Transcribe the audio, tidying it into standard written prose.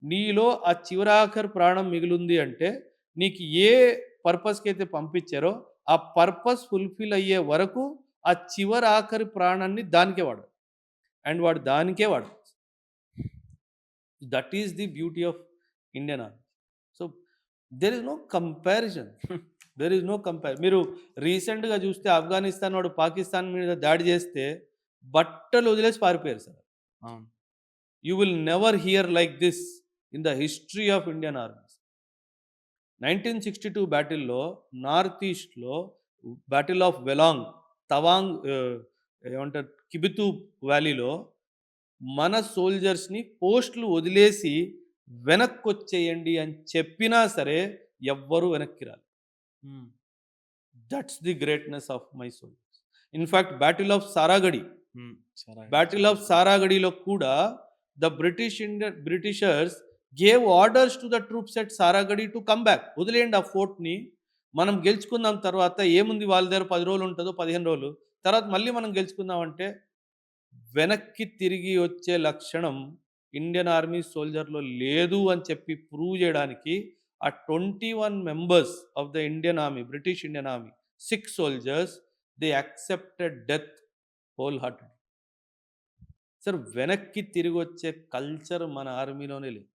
నీలో ఆ చివరాఖరి ప్రాణం మిగిలుంది అంటే, నీకు ఏ పర్పస్‌కైతే పంపించారో, ఆ పర్పస్ ఫుల్‌ఫిల్ అయ్యే వరకు ఆ చివరాఖరి ప్రాణాన్ని దానికే వాడాలి. అండ్ వాడు దానికే వాడాలి. That is the beauty of Indian army. So, there is no comparison. There is no మీరు రీసెంట్‌గా చూస్తే ఆఫ్ఘనిస్తాన్ వాడు పాకిస్తాన్ మీద దాడి చేస్తే బట్టలు వదిలేసి పారిపోయారు సార్. అవును. You will never hear like this in the history of Indian armies. 1962 బ్యాటిల్‌లో నార్త్ ఈస్ట్‌లో బ్యాటిల్ ఆఫ్ వెలాంగ్, తవాంగ్ ఏమంటారు కిబితూ వ్యాలీలో మన సోల్జర్స్‌ని పోస్టులు వదిలేసి వెనక్కొచ్చేయండి అని చెప్పినా సరే ఎవ్వరు వెనక్కి రాలేదు. హ్మ్. దట్స్ ది గ్రేట్‌నెస్ of my soldiers. In fact battle of Saragarhi, hmm. సరే. బ్యాటిల్ ఆఫ్ సారాగడిలో కూడా the Britishers gave orders to the troops at Saragarhi to come back. వదిలేయండి ఆ ఫోర్ట్‌ని. మనం గెలుచుకుందాం తర్వాత ఏముంది వాళ్ళ దగ్గర 10 రోజులు ఉంటదో, 15 రోజులు. తర్వాత మళ్ళీ మనం గెలుచుకుందాం అంటే వెనక్కి తిరిగి వచ్చే లక్షణం ఇండియన్ ఆర్మీ సోల్జర్‌లో లేదు అని చెప్పి ప్రూవ్ చేయడానికి ఆ 21 members of the Indian army, British Indian army, 6 soldiers they accepted death whole hearted. Sir వెనక్కి తిరిగొచ్చే కల్చర్ మన ఆర్మీలోనే లేదు.